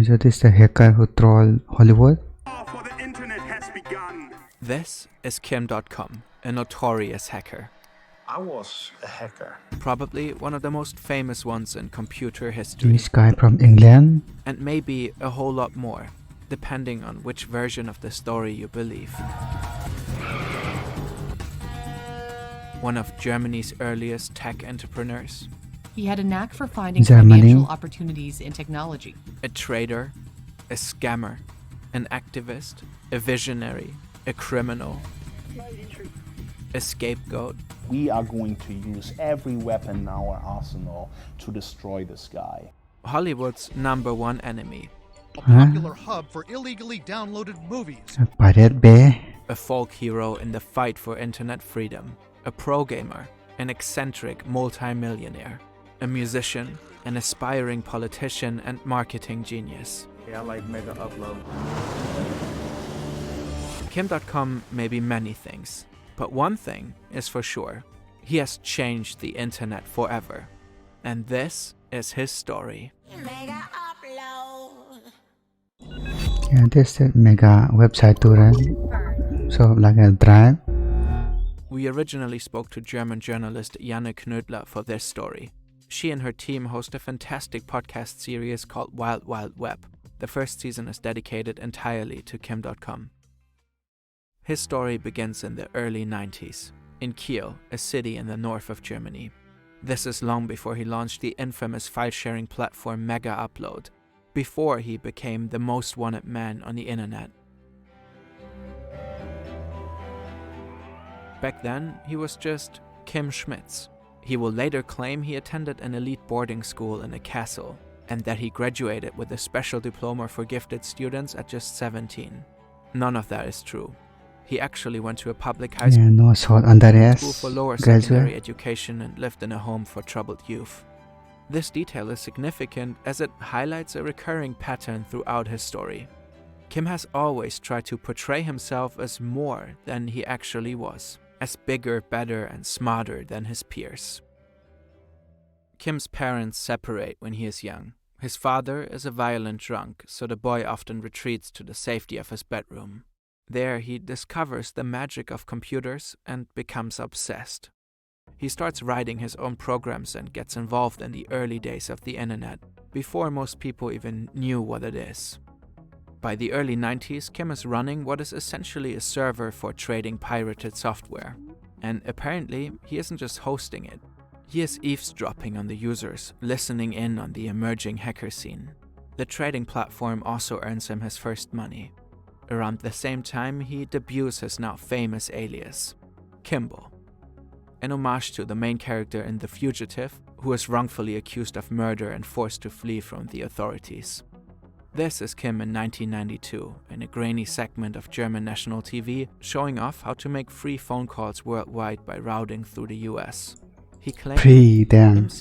So this is the hacker who trolled Hollywood. For the internet has begun. This is Kim.com, a notorious hacker. I was a hacker. Probably one of the most famous ones in computer history. This guy from England. And maybe a whole lot more, depending on which version of the story you believe. One of Germany's earliest tech entrepreneurs. He had a knack for finding Germany. financial opportunities in technology. A trader, a scammer, an activist, a visionary, a criminal, a scapegoat. We are going to use every weapon in our arsenal to destroy this guy. Hollywood's #1 enemy. A popular hub for illegally downloaded movies. A Pirate Bay. A folk hero in the fight for internet freedom. A pro gamer, an eccentric multi-millionaire. A musician, an aspiring politician and marketing genius. Yeah, I like mega upload. Kim.com may be many things, but one thing is for sure. He has changed the internet forever. And this is his story. Yeah, this is a mega website to run. So like a drive. We originally spoke to German journalist Janne Knödler for this story. She and her team host a fantastic podcast series called Wild Wild Web. The first season is dedicated entirely to Kim.com. His story begins in the early 90s, in Kiel, a city in the north of Germany. This is long before he launched the infamous file-sharing platform Mega Upload, before he became the most wanted man on the internet. Back then, he was just Kim Schmitz. He will later claim he attended an elite boarding school in a castle, and that he graduated with a special diploma for gifted students at just 17. None of that is true. He actually went to a public high Yeah, no assault under school arrest. for lower secondary Graduate. education and lived in a home for troubled youth. This detail is significant as it highlights a recurring pattern throughout his story. Kim has always tried to portray himself as more than he actually was, as bigger, better, and smarter than his peers. Kim's parents separate when he is young. His father is a violent drunk, so the boy often retreats to the safety of his bedroom. There, he discovers the magic of computers and becomes obsessed. He starts writing his own programs and gets involved in the early days of the internet, before most people even knew what it is. By the early 90s, Kim is running what is essentially a server for trading pirated software. And apparently, he isn't just hosting it. He is eavesdropping on the users, listening in on the emerging hacker scene. The trading platform also earns him his first money. Around the same time, he debuts his now famous alias, Kimbo, an homage to the main character in The Fugitive, who is wrongfully accused of murder and forced to flee from the authorities. This is Kim in 1992, in a grainy segment of German national TV, showing off how to make free phone calls worldwide by routing through the US. He claims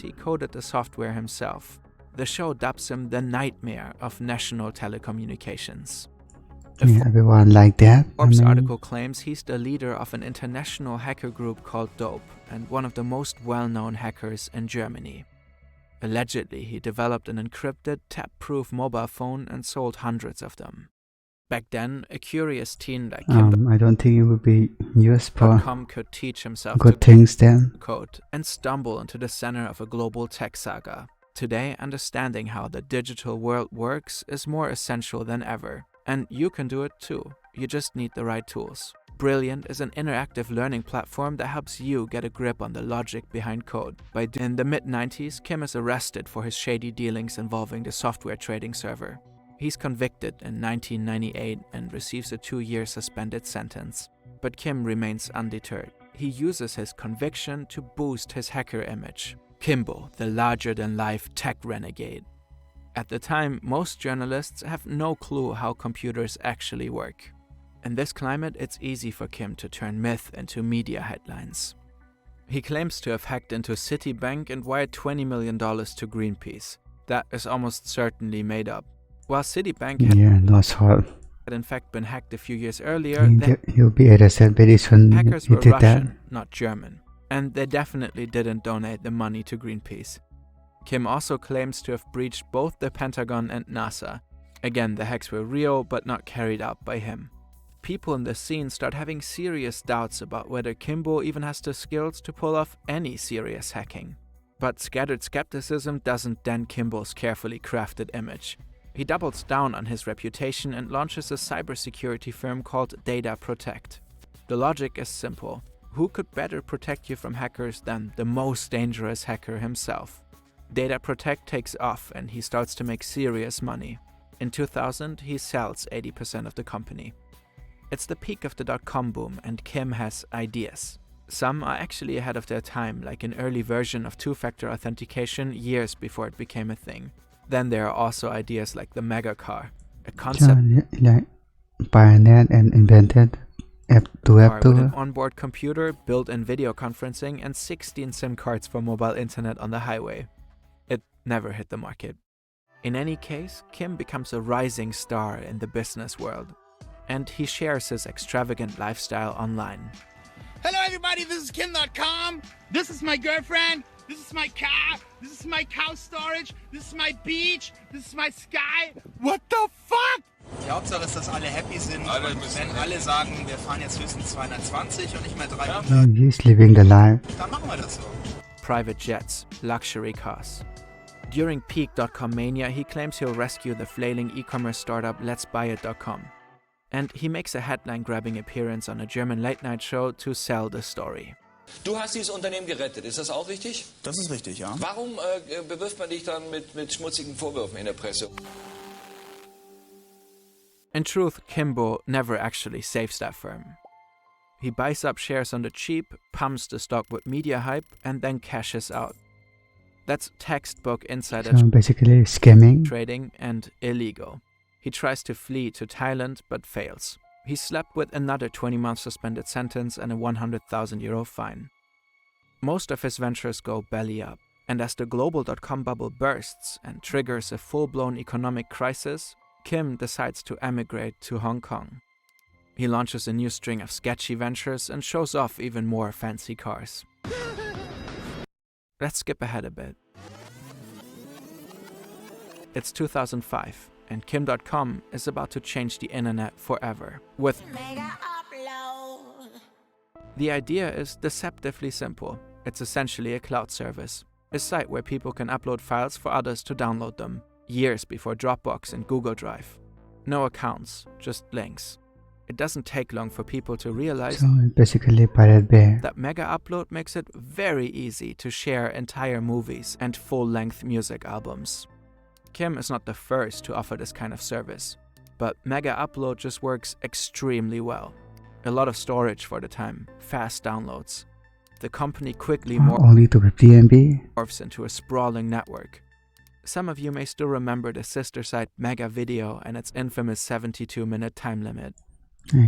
he coded the software himself. The show dubs him the nightmare of national telecommunications. Yeah, everyone like that. Forbes article claims he's the leader of an international hacker group called Dope and one of the most well-known hackers in Germany. Allegedly, he developed an encrypted, tap-proof mobile phone and sold hundreds of them. Back then, a curious teen like I don't think it would be used for Kim could teach himself good to things then. code and stumble into the center of a global tech saga. Today, understanding how the digital world works is more essential than ever. And you can do it too. You just need the right tools. Brilliant is an interactive learning platform that helps you get a grip on the logic behind code. In the mid-90s, Kim is arrested for his shady dealings involving the software trading server. He's convicted in 1998 and receives a 2-year suspended sentence. But Kim remains undeterred. He uses his conviction to boost his hacker image. Kimbo, the larger-than-life tech renegade. At the time, most journalists have no clue how computers actually work. In this climate, it's easy for Kim to turn myth into media headlines. He claims to have hacked into Citibank and wired $20 million to Greenpeace. That is almost certainly made up. While Citibank had in fact been hacked a few years earlier, He'll be arrested very soon. hackers He were did Russian, that. not German. And they definitely didn't donate the money to Greenpeace. Kim also claims to have breached both the Pentagon and NASA. Again, the hacks were real, but not carried out by him. People in the scene start having serious doubts about whether Kimbo even has the skills to pull off any serious hacking. But scattered skepticism doesn't dent Kimbo's carefully crafted image. He doubles down on his reputation and launches a cybersecurity firm called Data Protect. The logic is simple. Who could better protect you from hackers than the most dangerous hacker himself? Data Protect takes off and he starts to make serious money. In 2000, he sells 80% of the company. It's the peak of the dot-com boom and Kim has ideas. Some are actually ahead of their time, like an early version of two-factor authentication years before it became a thing. Then there are also ideas like the Mega Car, a concept like pioneered and invented car with an onboard computer, built-in video conferencing, and 16 SIM cards for mobile internet on the highway. It never hit the market. In any case, Kim becomes a rising star in the business world, and he shares his extravagant lifestyle online. Hello everybody, this is Kim.com. This is my girlfriend. This is my car. This is my cow storage. This is my beach. This is my sky. What the fuck? Die Hauptsache ist, dass alle happy sind. Wenn alle sagen, wir fahren jetzt höchstens 220 und nicht mehr 300, he's living the life. dann machen wir das so. Private jets, luxury cars. During peak .com mania, he claims he'll rescue the flailing e-commerce startup Let'sBuyIt.com. And he makes a headline-grabbing appearance on a German late-night show to sell the story. Du hast dieses Unternehmen gerettet, ist das auch richtig? Das ist richtig, ja. Warum bewirft man dich dann mit schmutzigen Vorwürfen in der Presse? In truth, Kimbo never actually saves that firm. He buys up shares on the cheap, pumps the stock with media hype, and then cashes out. That's textbook insider So basically scamming. trading and illegal. He tries to flee to Thailand but fails. He's slapped with another 20-month suspended sentence and a €100,000 fine. Most of his ventures go belly up, and as the global .com bubble bursts and triggers a full-blown economic crisis, Kim decides to emigrate to Hong Kong. He launches a new string of sketchy ventures and shows off even more fancy cars. Let's skip ahead a bit. It's 2005. And Kim.com is about to change the internet forever. The idea is deceptively simple. It's essentially a cloud service, a site where people can upload files for others to download them, years before Dropbox and Google Drive. No accounts, just links. It doesn't take long for people to realize So basically Pirate Bay. that Mega Upload makes it very easy to share entire movies and full-length music albums. Kim is not the first to offer this kind of service, but Mega Upload just works extremely well. A lot of storage for the time, fast downloads. The company quickly Only 250 MB. morphs into a sprawling network. Some of you may still remember the sister site Mega Video and its infamous 72-minute time limit.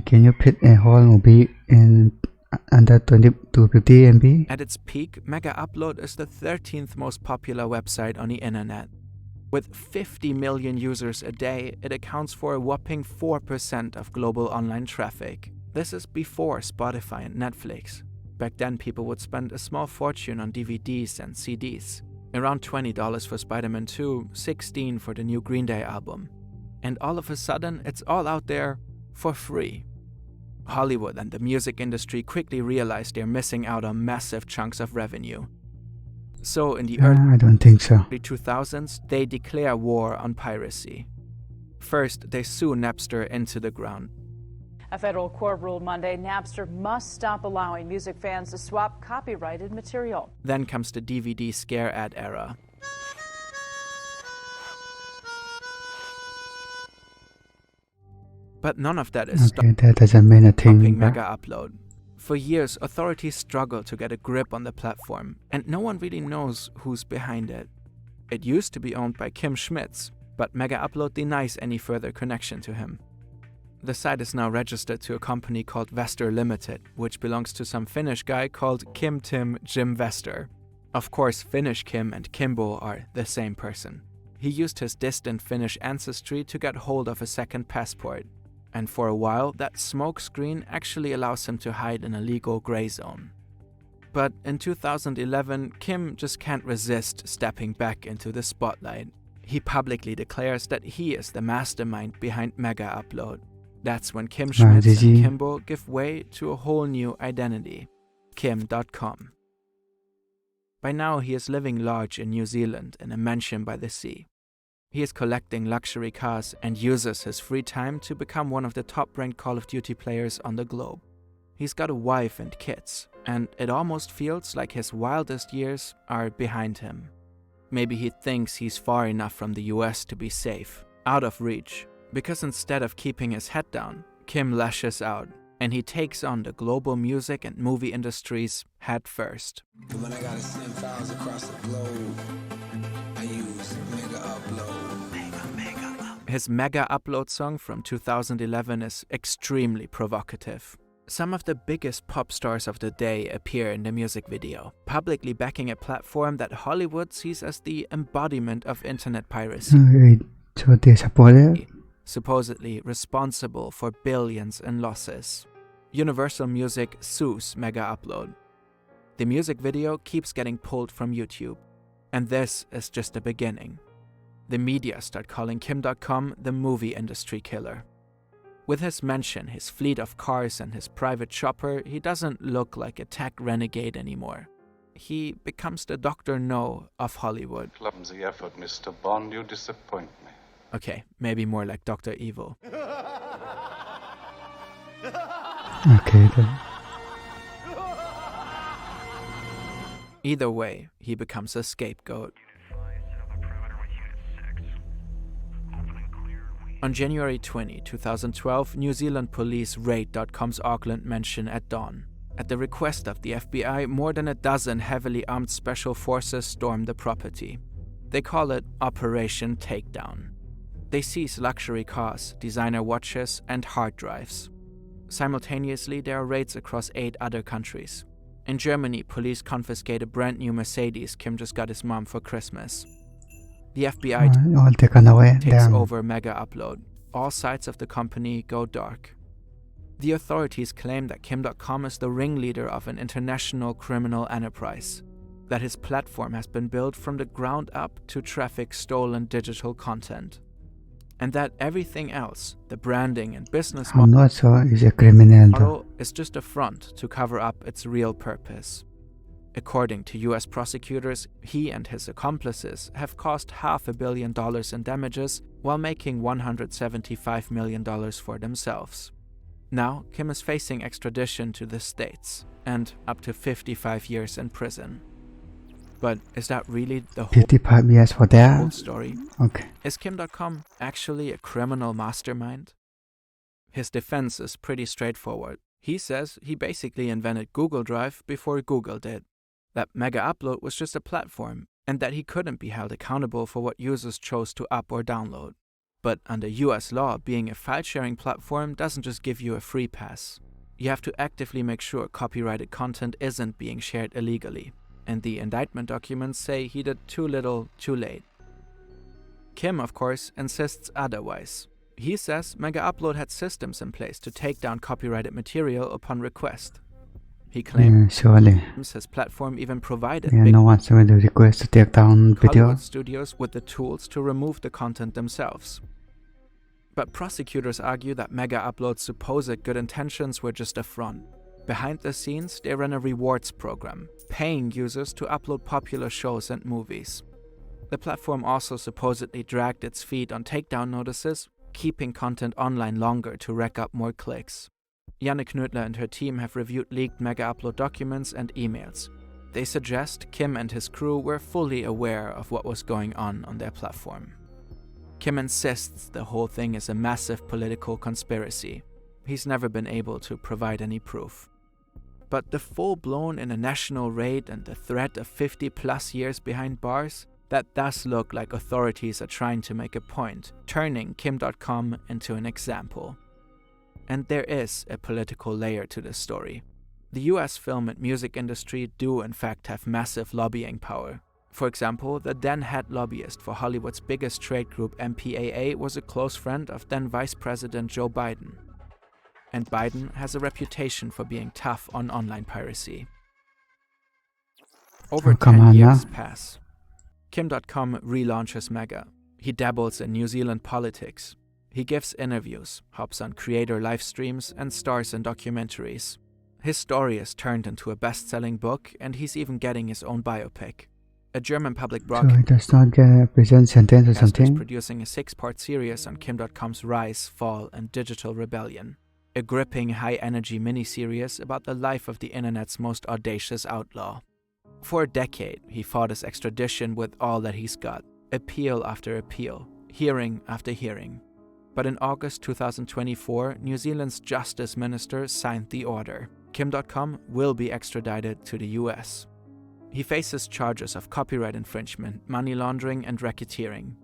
Can you fit a whole movie in under 250 MB? At its peak, Mega Upload is the 13th most popular website on the internet. With 50 million users a day, it accounts for a whopping 4% of global online traffic. This is before Spotify and Netflix. Back then, people would spend a small fortune on DVDs and CDs. Around $20 for Spider-Man 2, $16 for the new Green Day album. And all of a sudden, it's all out there for free. Hollywood and the music industry quickly realized they're missing out on massive chunks of revenue. So in the I don't think so. early 2000s, they declare war on piracy. First, they sue Napster into the ground. A federal court ruled Monday Napster must stop allowing music fans to swap copyrighted material. Then comes the DVD scare ad era. But none of that is Okay, that doesn't mean a thing. stopping But Mega Upload. For years, authorities struggle to get a grip on the platform, and no one really knows who's behind it. It used to be owned by Kim Schmitz, but Mega Upload denies any further connection to him. The site is now registered to a company called Vester Limited, which belongs to some Finnish guy called Kim Tim Jim Vester. Of course, Finnish Kim and Kimbo are the same person. He used his distant Finnish ancestry to get hold of a second passport. And for a while, that smokescreen actually allows him to hide in a legal gray zone. But in 2011, Kim just can't resist stepping back into the spotlight. He publicly declares that he is the mastermind behind Mega Upload. That's when Kim Schmitz and GG. Kimbo give way to a whole new identity, Kim.com. By now, he is living large in New Zealand in a mansion by the sea. He is collecting luxury cars and uses his free time to become one of the top-ranked Call of Duty players on the globe. He's got a wife and kids, and it almost feels like his wildest years are behind him. Maybe he thinks he's far enough from the US to be safe, out of reach, because instead of keeping his head down, Kim lashes out, and he takes on the global music and movie industries head first. When I gotta send files across the globe, I use Mega Upload. His Mega Upload song from 2011 is extremely provocative. Some of the biggest pop stars of the day appear in the music video, publicly backing a platform that Hollywood sees as the embodiment of internet piracy, So they support it. supposedly responsible for billions in losses. Universal Music sues Mega Upload. The music video keeps getting pulled from YouTube, and this is just the beginning. The media start calling Kim.com the movie industry killer. With his mansion, his fleet of cars, and his private chopper, he doesn't look like a tech renegade anymore. He becomes the Dr. No of Hollywood. Clumsy effort, Mr. Bond, you disappoint me. Okay, maybe more like Dr. Evil. Okay then. Either way, he becomes a scapegoat. On January 20, 2012, New Zealand police raid .com's Auckland mansion at dawn. At the request of the FBI, more than a dozen heavily armed special forces storm the property. They call it Operation Takedown. They seize luxury cars, designer watches, and hard drives. Simultaneously, there are raids across 8 other countries. In Germany, police confiscate a brand new Mercedes Kim just got his mom for Christmas. The FBI All taken away. takes Damn. over Mega Upload. All sides of the company go dark. The authorities claim that Kim.com is the ringleader of an international criminal enterprise, that his platform has been built from the ground up to traffic stolen digital content, and that everything else, the branding and business I'm not sure he's a criminal though. model, is just a front to cover up its real purpose. According to US prosecutors, he and his accomplices have caused $500 million in damages while making $175 million for themselves. Now, Kim is facing extradition to the States and up to 55 years in prison. But is that really the whole 55 years for that? story? Okay. Is Kim.com actually a criminal mastermind? His defense is pretty straightforward. He says he basically invented Google Drive before Google did, that Mega Upload was just a platform, and that he couldn't be held accountable for what users chose to up or download. But under US law, being a file-sharing platform doesn't just give you a free pass. You have to actively make sure copyrighted content isn't being shared illegally, and the indictment documents say he did too little, too late. Kim, of course, insists otherwise. He says Mega Upload had systems in place to take down copyrighted material upon request. He claims Surely. his platform even provided Yeah, big no one's going to request to take down video. Hollywood studios with the tools to remove the content themselves. But prosecutors argue that Mega Upload's supposed good intentions were just a front. Behind the scenes, they run a rewards program, paying users to upload popular shows and movies. The platform also supposedly dragged its feet on takedown notices, keeping content online longer to rack up more clicks. Janne Knödler and her team have reviewed leaked Mega Upload documents and emails. They suggest Kim and his crew were fully aware of what was going on their platform. Kim insists the whole thing is a massive political conspiracy. He's never been able to provide any proof. But the full-blown international raid and the threat of 50+ years behind bars, that does look like authorities are trying to make a point, turning Kim.com into an example. And there is a political layer to this story. The US film and music industry do in fact have massive lobbying power. For example, the then head lobbyist for Hollywood's biggest trade group MPAA was a close friend of then Vice President Joe Biden. And Biden has a reputation for being tough on online piracy. Over 10 years pass. Kim.com relaunches Mega. He dabbles in New Zealand politics. He gives interviews, hops on creator live streams, and stars in documentaries. His story is turned into a best-selling book, and he's even getting his own biopic. A German public So broadcaster it does not get a prison sentence or is something? producing a 6-part series on Kim.com's rise, fall, and digital rebellion. A gripping, high-energy miniseries about the life of the internet's most audacious outlaw. For a decade, he fought his extradition with all that he's got. Appeal after appeal, hearing after hearing. But in August 2024, New Zealand's Justice Minister signed the order. Kim.com will be extradited to the US. He faces charges of copyright infringement, money laundering, and racketeering.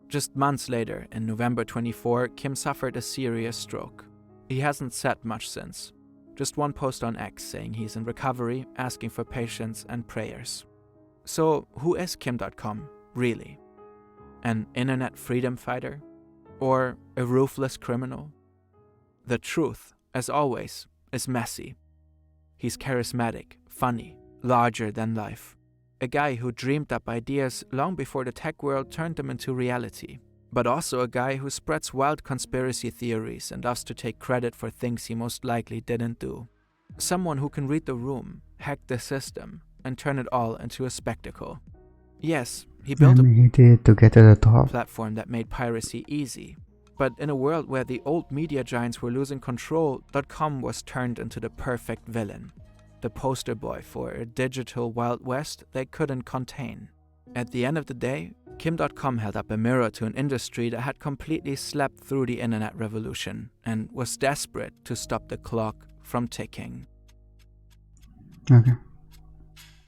Just months later, in November 24, Kim suffered a serious stroke. He hasn't said much since. Just one post on X saying he's in recovery, asking for patience and prayers. So, who is Kim.com, really? An internet freedom fighter? Or a ruthless criminal? The truth, as always, is messy. He's charismatic, funny, larger than life. A guy who dreamed up ideas long before the tech world turned them into reality. But also a guy who spreads wild conspiracy theories and loves to take credit for things he most likely didn't do. Someone who can read the room, hack the system, and turn it all into a spectacle. Yes, he built He did to get to the a top. platform that made piracy easy. But in a world where the old media giants were losing control, .com was turned into the perfect villain. The poster boy for a digital Wild West they couldn't contain. At the end of the day, Kim.com held up a mirror to an industry that had completely slept through the internet revolution and was desperate to stop the clock from ticking. Okay.